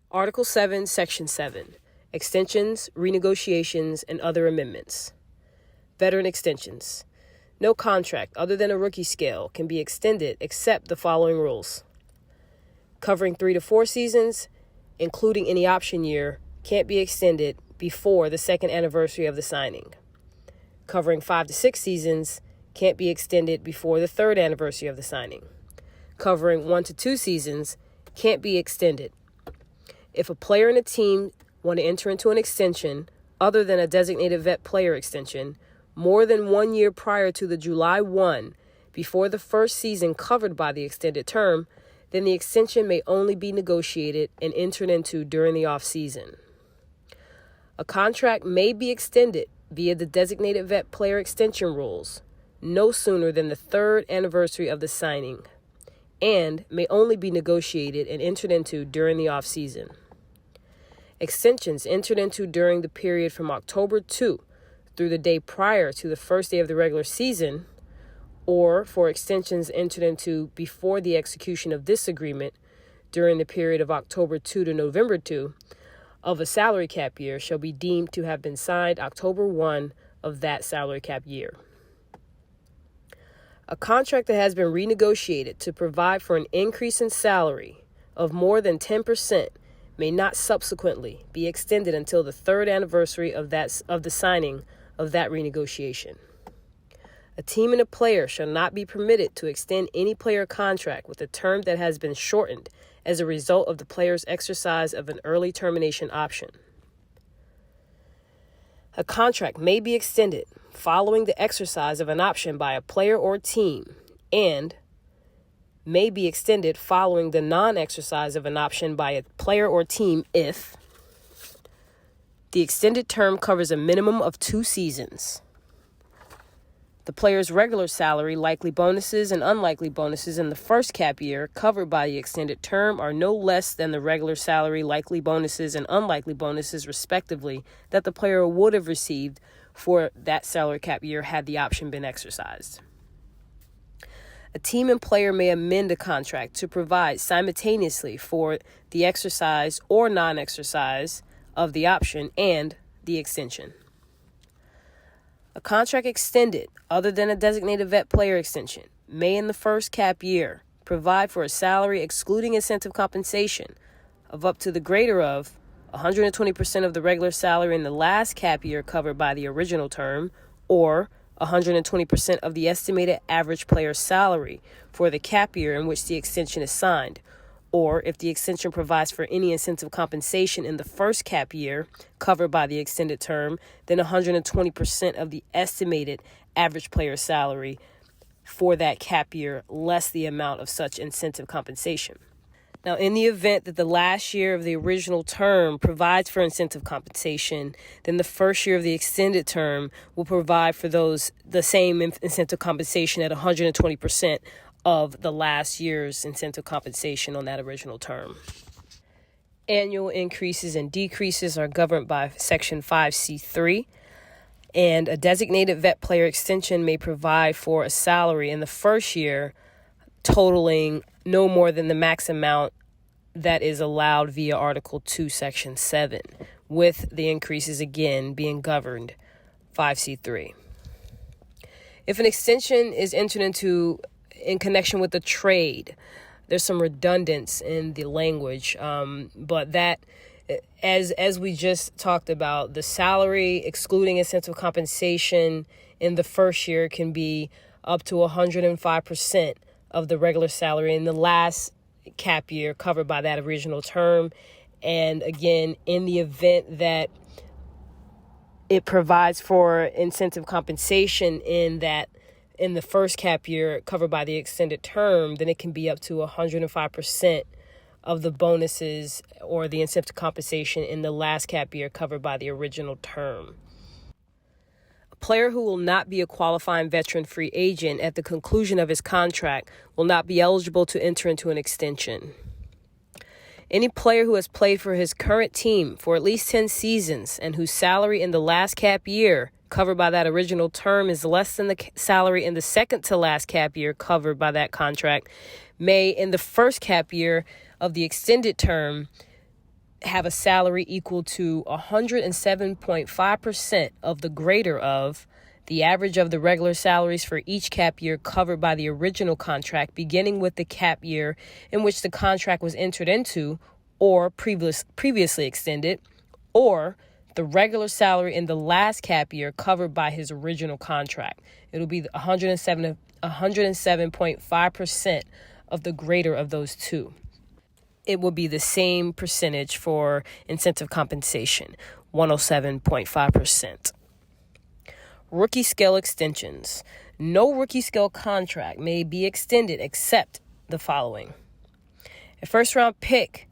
Article 7, Section 7, Extensions, Renegotiations, and Other Amendments. Veteran extensions. No contract other than a rookie scale can be extended except the following rules. Covering 3 to 4 seasons, including any option year, can't be extended before the second anniversary of the signing. Covering 5 to 6 seasons, can't be extended before the third anniversary of the signing. Covering 1 to 2 seasons, can't be extended. If a player and a team want to enter into an extension other than a designated vet player extension more than 1 year prior to the July 1 before the first season covered by the extended term, then the extension may only be negotiated and entered into during the off-season. A contract may be extended via the designated vet player extension rules no sooner than the third anniversary of the signing and may only be negotiated and entered into during the off-season. Extensions entered into during the period from October 2 through the day prior to the first day of the regular season, or for extensions entered into before the execution of this agreement during the period of October 2 to November 2 of a salary cap year, shall be deemed to have been signed October 1 of that salary cap year. A contract that has been renegotiated to provide for an increase in salary of more than 10% may not subsequently be extended until the third anniversary of the signing of that renegotiation. A team and a player shall not be permitted to extend any player contract with a term that has been shortened as a result of the player's exercise of an early termination option. A contract may be extended following the exercise of an option by a player or team and may be extended following the non-exercise of an option by a player or team if the extended term covers a minimum of 2 seasons. The player's regular salary, likely bonuses, and unlikely bonuses in the first cap year covered by the extended term are no less than the regular salary, likely bonuses, and unlikely bonuses, respectively, that the player would have received for that salary cap year had the option been exercised. A team and player may amend a contract to provide simultaneously for the exercise or non-exercise of the option and the extension. A contract extended other than a designated vet player extension may in the first cap year provide for a salary excluding incentive compensation of up to the greater of 120% of the regular salary in the last cap year covered by the original term, or 120% of the estimated average player's salary for the cap year in which the extension is signed, or if the extension provides for any incentive compensation in the first cap year covered by the extended term, then 120% of the estimated average player's salary for that cap year less the amount of such incentive compensation. Now, in the event that the last year of the original term provides for incentive compensation, then the first year of the extended term will provide for the same incentive compensation at 120% of the last year's incentive compensation on that original term. Annual increases and decreases are governed by Section 5C3, and a designated vet player extension may provide for a salary in the first year totaling no more than the max amount that is allowed via Article 2, Section 7, with the increases again being governed 5C3. If an extension is entered into in connection with a trade, there's some redundance in the language, but that, as we just talked about, the salary excluding incentive compensation in the first year can be up to 105% of the regular salary in the last cap year covered by that original term. And again, in the event that it provides for incentive compensation in the first cap year covered by the extended term, then it can be up to 105% of the bonuses or the incentive compensation in the last cap year covered by the original term. A player who will not be a qualifying veteran free agent at the conclusion of his contract will not be eligible to enter into an extension. Any player who has played for his current team for at least 10 seasons and whose salary in the last cap year covered by that original term is less than the salary in the second to last cap year covered by that contract may, in the first cap year of the extended term, have a salary equal to 107.5% of the greater of the average of the regular salaries for each cap year covered by the original contract, beginning with the cap year in which the contract was entered into or previously extended, or the regular salary in the last cap year covered by his original contract. It'll be 107.5% of the greater of those two. It will be the same percentage for incentive compensation, 107.5%. Rookie scale extensions. No rookie scale contract may be extended except the following. A first-round pick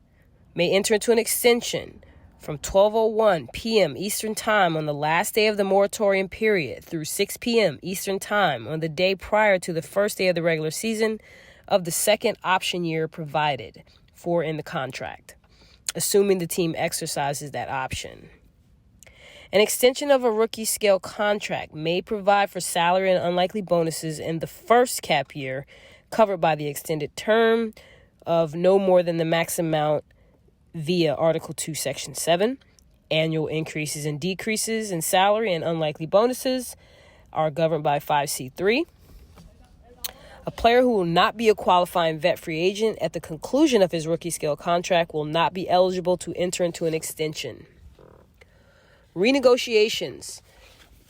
may enter into an extension from 12:01 p.m. Eastern Time on the last day of the moratorium period through 6 p.m. Eastern Time on the day prior to the first day of the regular season of the second option year provided for in the contract, assuming the team exercises that option. An extension of a rookie scale contract may provide for salary and unlikely bonuses in the first cap year covered by the extended term of no more than the max amount via Article 2, Section 7. Annual increases and decreases in salary and unlikely bonuses are governed by 5C3. A player who will not be a qualifying vet free agent at the conclusion of his rookie scale contract will not be eligible to enter into an extension. Renegotiations.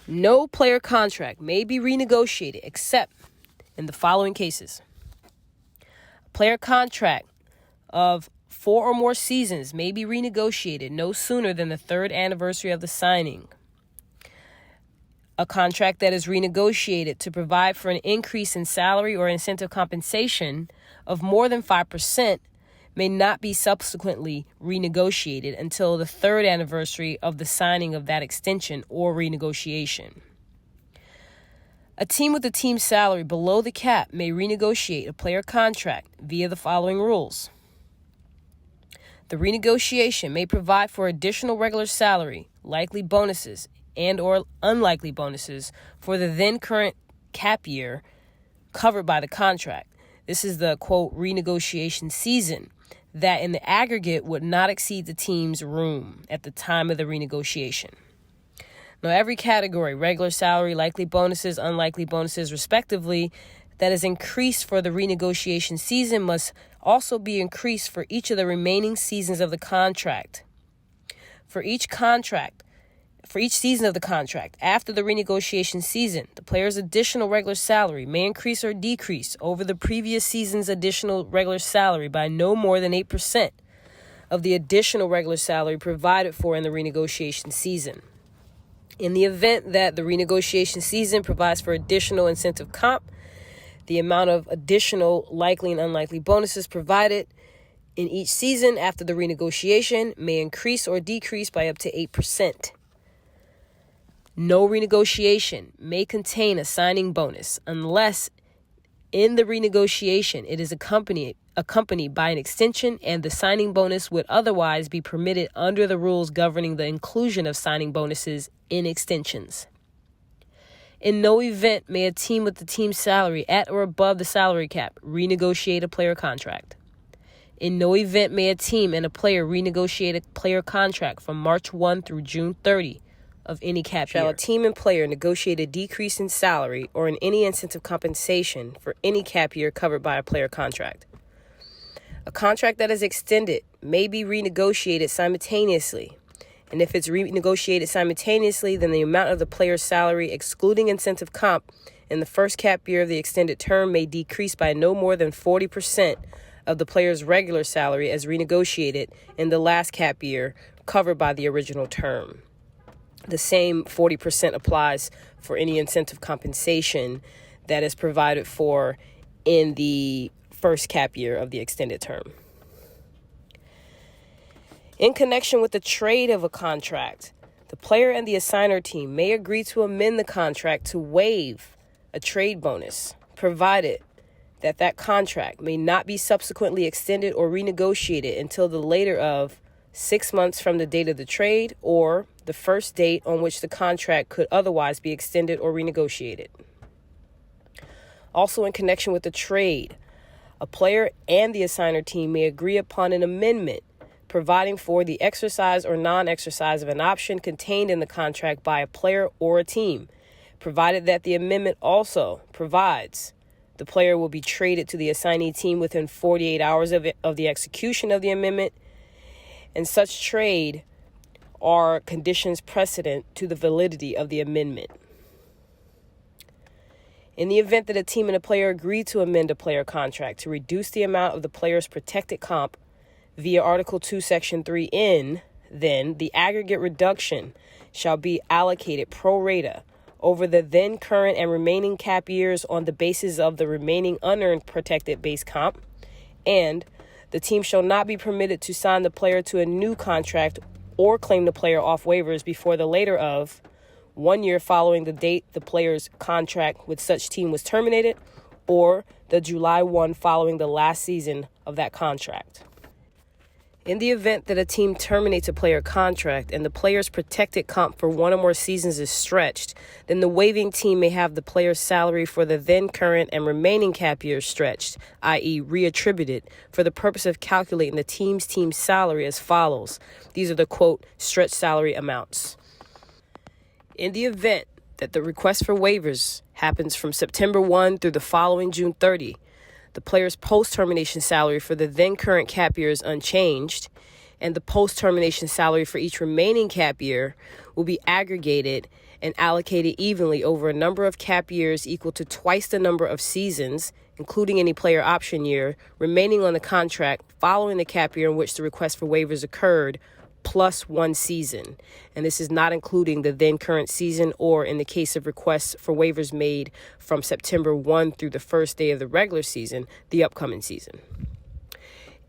No player contract may be renegotiated except in the following cases. A player contract of 4 or more seasons may be renegotiated no sooner than the third anniversary of the signing. A contract that is renegotiated to provide for an increase in salary or incentive compensation of more than 5% may not be subsequently renegotiated until the third anniversary of the signing of that extension or renegotiation. A team with a team salary below the cap may renegotiate a player contract via the following rules. The renegotiation may provide for additional regular salary, likely bonuses, and or unlikely bonuses for the then current cap year covered by the contract. This is the, quote, renegotiation season that in the aggregate would not exceed the team's room at the time of the renegotiation. Now, every category, regular salary, likely bonuses, unlikely bonuses, respectively, that is increased for the renegotiation season must also be increased for each of the remaining seasons of the contract. For each season of the contract, after the renegotiation season, the player's additional regular salary may increase or decrease over the previous season's additional regular salary by no more than 8% of the additional regular salary provided for in the renegotiation season. In the event that the renegotiation season provides for additional incentive comp, the amount of additional likely and unlikely bonuses provided in each season after the renegotiation may increase or decrease by up to 8%. No renegotiation may contain a signing bonus unless in the renegotiation it is accompanied by an extension and the signing bonus would otherwise be permitted under the rules governing the inclusion of signing bonuses in extensions. In no event may a team with the team salary at or above the salary cap renegotiate a player contract. In no event may a team and a player renegotiate a player contract from March 1 through June 30 of any cap year. Shall a team and player negotiate a decrease in salary or in any incentive compensation for any cap year covered by a player contract? A contract that is extended may be renegotiated simultaneously, and if it's renegotiated simultaneously, then the amount of the player's salary, excluding incentive comp, in the first cap year of the extended term may decrease by no more than 40% of the player's regular salary as renegotiated in the last cap year covered by the original term. The same 40% applies for any incentive compensation that is provided for in the first cap year of the extended term. In connection with the trade of a contract, the player and the assigner team may agree to amend the contract to waive a trade bonus, provided that that contract may not be subsequently extended or renegotiated until the later of 6 months from the date of the trade or the first date on which the contract could otherwise be extended or renegotiated. Also, in connection with the trade, a player and the assigner team may agree upon an amendment providing for the exercise or non-exercise of an option contained in the contract by a player or a team, provided that the amendment also provides the player will be traded to the assignee team within 48 hours of the execution of the amendment, and such trade are conditions precedent to the validity of the amendment. In the event that a team and a player agree to amend a player contract to reduce the amount of the player's protected comp via Article 2, Section 3N, then the aggregate reduction shall be allocated pro rata over the then current and remaining cap years on the basis of the remaining unearned protected base comp, and the team shall not be permitted to sign the player to a new contract or claim the player off waivers before the later of 1 year following the date the player's contract with such team was terminated, or the July 1 following the last season of that contract. In the event that a team terminates a player contract and the player's protected comp for one or more seasons is stretched, then the waiving team may have the player's salary for the then current and remaining cap years stretched, i.e. reattributed, for the purpose of calculating the team's salary as follows. These are the, quote, stretched salary amounts. In the event that the request for waivers happens from September 1 through the following June 30, the player's post-termination salary for the then current cap year is unchanged, and the post-termination salary for each remaining cap year will be aggregated and allocated evenly over a number of cap years equal to twice the number of seasons, including any player option year, remaining on the contract following the cap year in which the request for waivers occurred, plus 1 season. And this is not including the then current season or, in the case of requests for waivers made from September 1 through the first day of the regular season, the upcoming season.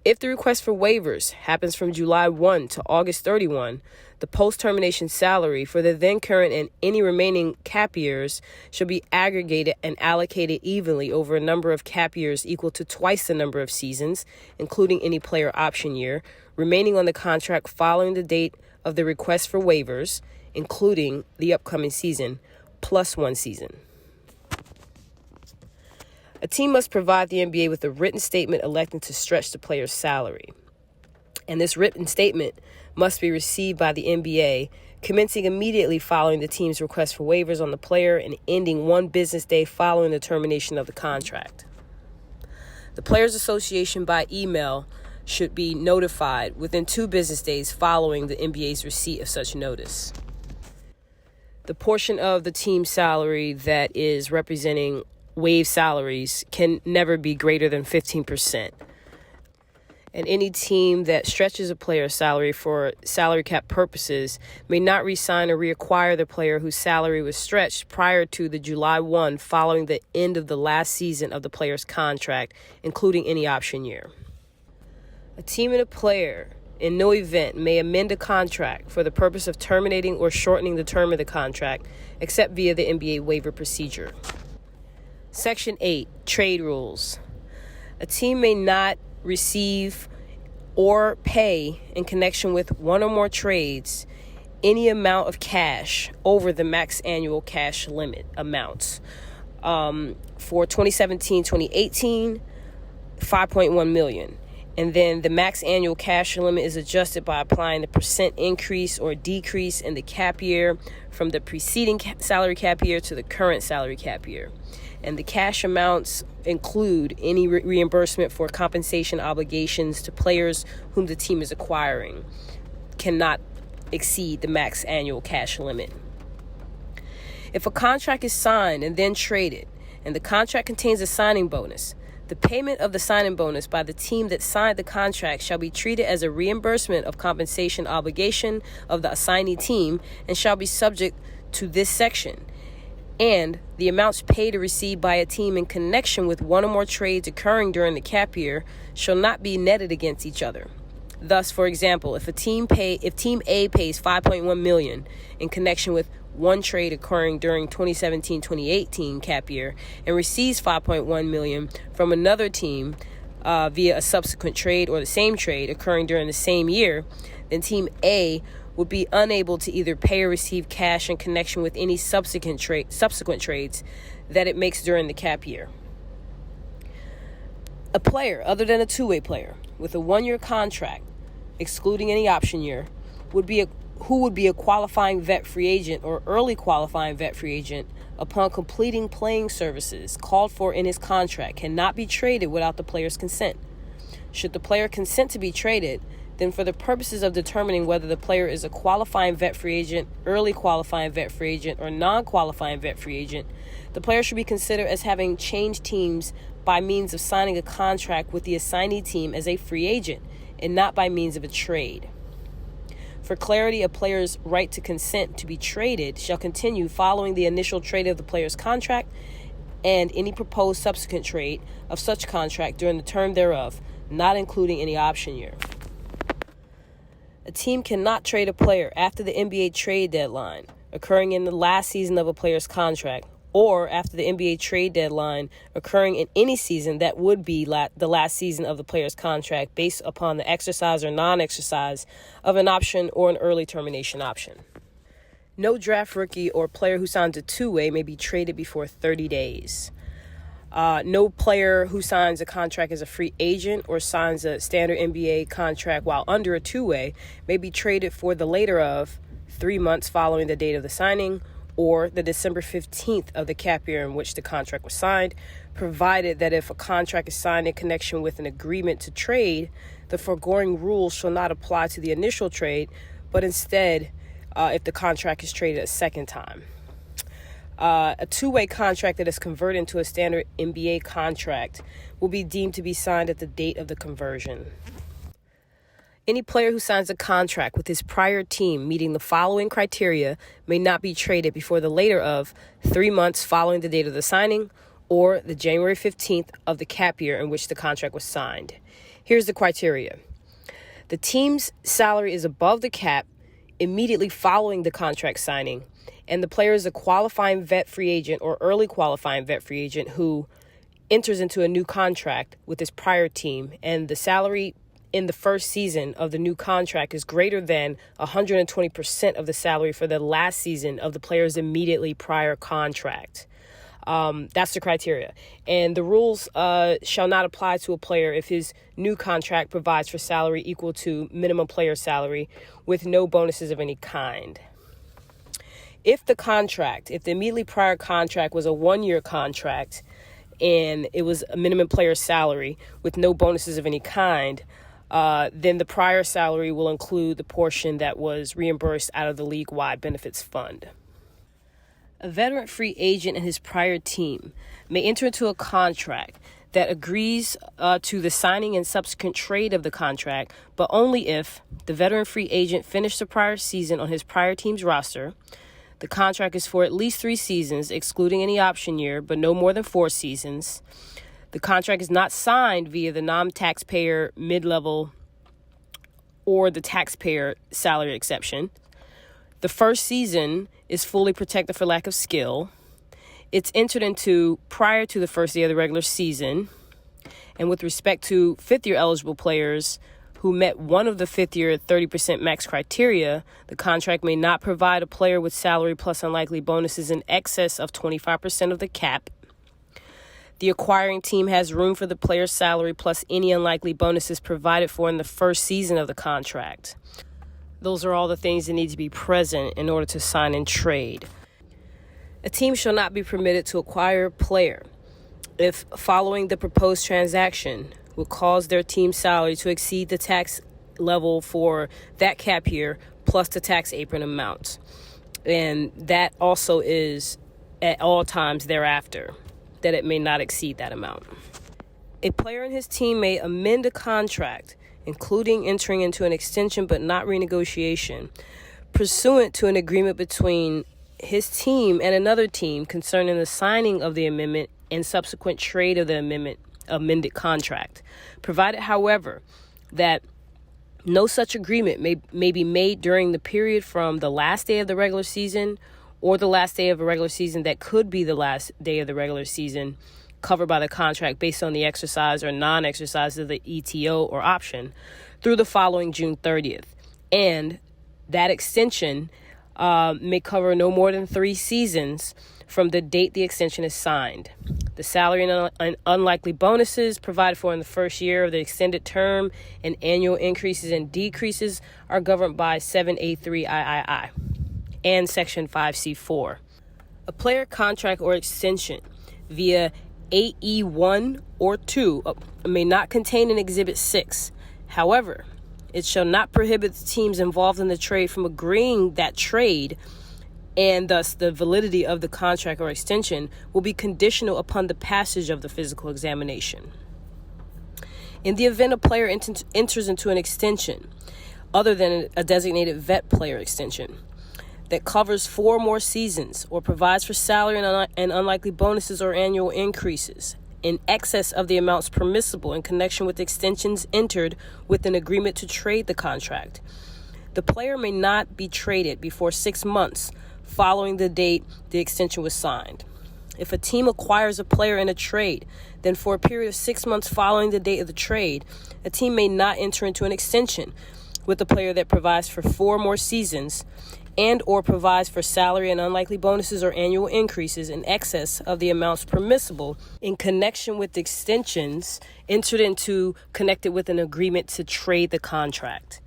If the request for waivers happens from July 1 to August 31, the post-termination salary for the then current and any remaining cap years shall be aggregated and allocated evenly over a number of cap years equal to twice the number of seasons, including any player option year, remaining on the contract following the date of the request for waivers, including the upcoming season, plus 1 season. A team must provide the NBA with a written statement electing to stretch the player's salary. And this written statement must be received by the NBA, commencing immediately following the team's request for waivers on the player and ending 1 business day following the termination of the contract. The Players Association by email should be notified within 2 business days following the NBA's receipt of such notice. The portion of the team's salary that is representing waived salaries can never be greater than 15%. And any team that stretches a player's salary for salary cap purposes may not re-sign or reacquire the player whose salary was stretched prior to the July 1 following the end of the last season of the player's contract, including any option year. A team and a player in no event may amend a contract for the purpose of terminating or shortening the term of the contract, except via the NBA waiver procedure. Section 8, Trade Rules. A team may not receive or pay in connection with one or more trades any amount of cash over the max annual cash limit amounts. For 2017-2018, $5.1 million. And then the max annual cash limit is adjusted by applying the percent increase or decrease in the cap year from the preceding salary cap year to the current salary cap year. And the cash amounts include any reimbursement for compensation obligations to players whom the team is acquiring cannot exceed the max annual cash limit. If a contract is signed and then traded, and the contract contains a signing bonus, the payment of the signing bonus by the team that signed the contract shall be treated as a reimbursement of compensation obligation of the assignee team and shall be subject to this section. And the amounts paid or received by a team in connection with one or more trades occurring during the cap year shall not be netted against each other. Thus, for example, if Team A pays $5.1 million in connection with one trade occurring during 2017-2018 cap year and receives $5.1 million from another team via a subsequent trade or the same trade occurring during the same year, then Team A would be unable to either pay or receive cash in connection with any subsequent trades that it makes during the cap year. A player other than a two-way player with a 1-year contract excluding any option year, who would be a qualifying vet free agent or early qualifying vet free agent upon completing playing services called for in his contract cannot be traded without the player's consent. Should the player consent to be traded, then for the purposes of determining whether the player is a qualifying vet free agent, early qualifying vet free agent, or non-qualifying vet free agent, the player should be considered as having changed teams by means of signing a contract with the assignee team as a free agent and not by means of a trade. For clarity, a player's right to consent to be traded shall continue following the initial trade of the player's contract and any proposed subsequent trade of such contract during the term thereof, not including any option year. A team cannot trade a player after the NBA trade deadline, occurring in the last season of a player's contract, or after the NBA trade deadline occurring in any season that would be the last season of the player's contract based upon the exercise or non-exercise of an option or an early termination option. No draft rookie or player who signs a two-way may be traded before 30 days. No player who signs a contract as a free agent or signs a standard NBA contract while under a two-way may be traded for the later of 3 months following the date of the signing or the December 15th of the cap year in which the contract was signed, provided that if a contract is signed in connection with an agreement to trade, the foregoing rules shall not apply to the initial trade, but instead if the contract is traded a second time. A two-way contract that is converted into a standard NBA contract will be deemed to be signed at the date of the conversion. Any player who signs a contract with his prior team meeting the following criteria may not be traded before the later of 3 months following the date of the signing or the January 15th of the cap year in which the contract was signed. Here's the criteria. The team's salary is above the cap immediately following the contract signing, and the player is a qualifying vet free agent or early qualifying vet free agent who enters into a new contract with his prior team, and the salary in the first season of the new contract is greater than 120% of the salary for the last season of the player's immediately prior contract. That's the criteria. And the rules shall not apply to a player if his new contract provides for salary equal to minimum player salary with no bonuses of any kind. If the immediately prior contract was a 1-year contract and it was a minimum player salary with no bonuses of any kind, then the prior salary will include the portion that was reimbursed out of the league-wide benefits fund. A veteran free agent and his prior team may enter into a contract that agrees to the signing and subsequent trade of the contract, but only if the veteran free agent finished the prior season on his prior team's roster. The contract is for at least 3 seasons, excluding any option year, but no more than 4 seasons. The contract is not signed via the non-taxpayer mid-level or the taxpayer salary exception. The first season is fully protected for lack of skill. It's entered into prior to the first day of the regular season. And with respect to fifth-year eligible players who met one of the fifth-year 30% max criteria, the contract may not provide a player with salary plus unlikely bonuses in excess of 25% of the cap. The acquiring team has room for the player's salary plus any unlikely bonuses provided for in the first season of the contract. Those are all the things that need to be present in order to sign and trade. A team shall not be permitted to acquire a player if, following the proposed transaction, would cause their team's salary to exceed the tax level for that cap year plus the tax apron amount. And that also is at all times thereafter, that it may not exceed that amount. A player and his team may amend a contract, including entering into an extension but not renegotiation, pursuant to an agreement between his team and another team concerning the signing of the amendment and subsequent trade of the amended contract, provided, however, that no such agreement may be made during the period from the last day of the regular season or the last day of a regular season that could be the last day of the regular season covered by the contract based on the exercise or non-exercise of the ETO or option through the following June 30th. And that extension may cover no more than 3 seasons from the date the extension is signed. The salary and unlikely bonuses provided for in the first year of the extended term and annual increases and decreases are governed by 7A3 III and Section 5C4. A player contract or extension via AE1 or 2 may not contain an Exhibit 6. However, it shall not prohibit the teams involved in the trade from agreeing that trade, and thus the validity of the contract or extension will be conditional upon the passage of the physical examination. In the event a player enters into an extension other than a designated vet player extension that covers 4 more seasons or provides for salary and unlikely bonuses or annual increases in excess of the amounts permissible in connection with extensions entered with an agreement to trade the contract, the player may not be traded before 6 months following the date the extension was signed. If a team acquires a player in a trade, then for a period of 6 months following the date of the trade, a team may not enter into an extension with a player that provides for 4 more seasons and or provides for salary and unlikely bonuses or annual increases in excess of the amounts permissible in connection with extensions entered into connected with an agreement to trade the contract.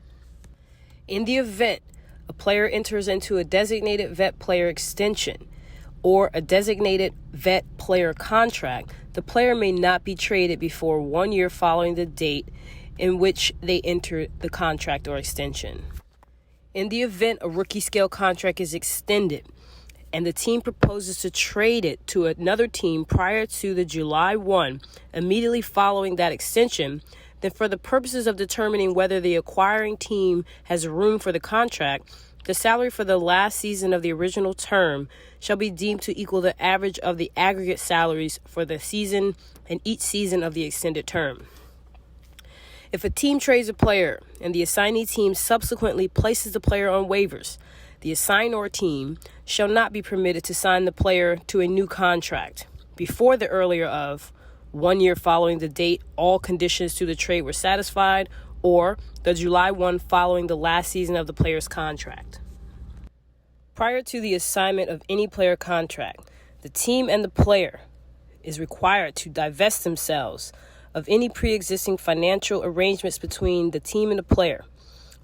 In the event a player enters into a designated vet player extension or a designated vet player contract, the player may not be traded before 1 year following the date in which they enter the contract or extension. In the event a rookie scale contract is extended and the team proposes to trade it to another team prior to the July 1, immediately following that extension, then for the purposes of determining whether the acquiring team has room for the contract, the salary for the last season of the original term shall be deemed to equal the average of the aggregate salaries for the season and each season of the extended term. If a team trades a player and the assignee team subsequently places the player on waivers, the assignor team shall not be permitted to sign the player to a new contract before the earlier of 1 year following the date all conditions to the trade were satisfied, or the July 1 following the last season of the player's contract. Prior to the assignment of any player contract, the team and the player is required to divest themselves of any pre-existing financial arrangements between the team and the player.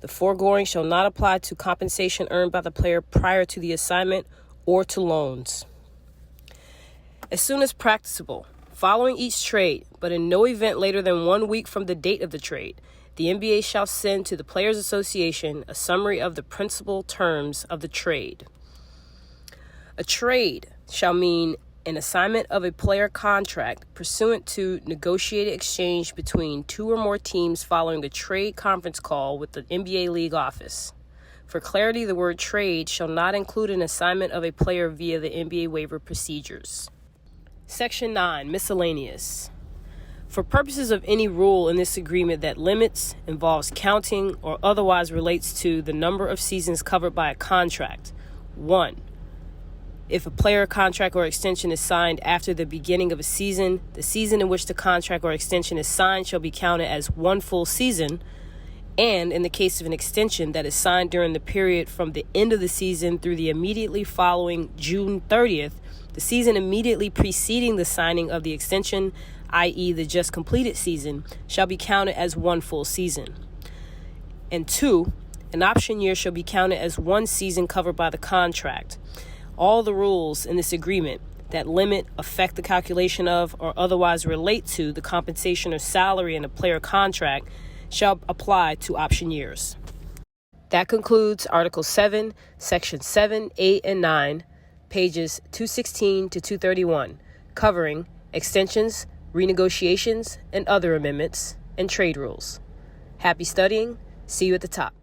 The foregoing shall not apply to compensation earned by the player prior to the assignment or to loans. As soon as practicable, following each trade, but in no event later than 1 week from the date of the trade, the NBA shall send to the Players Association a summary of the principal terms of the trade. A trade shall mean an assignment of a player contract pursuant to negotiated exchange between 2 or more teams following a trade conference call with the NBA League office. For clarity, the word trade shall not include an assignment of a player via the NBA waiver procedures. Section 9, Miscellaneous. For purposes of any rule in this agreement that limits, involves counting, or otherwise relates to the number of seasons covered by a contract, 1. If a player contract or extension is signed after the beginning of a season, the season in which the contract or extension is signed shall be counted as 1 full season, and in the case of an extension that is signed during the period from the end of the season through the immediately following June 30th, the season immediately preceding the signing of the extension, i.e. the just completed season, shall be counted as 1 full season. And 2, an option year shall be counted as 1 season covered by the contract. All the rules in this agreement that limit, affect the calculation of, or otherwise relate to the compensation or salary in a player contract shall apply to option years. That concludes Article 7, Sections 7, 8, and 9, pages 216 to 231, covering extensions, renegotiations, and other amendments, and trade rules. Happy studying. See you at the top.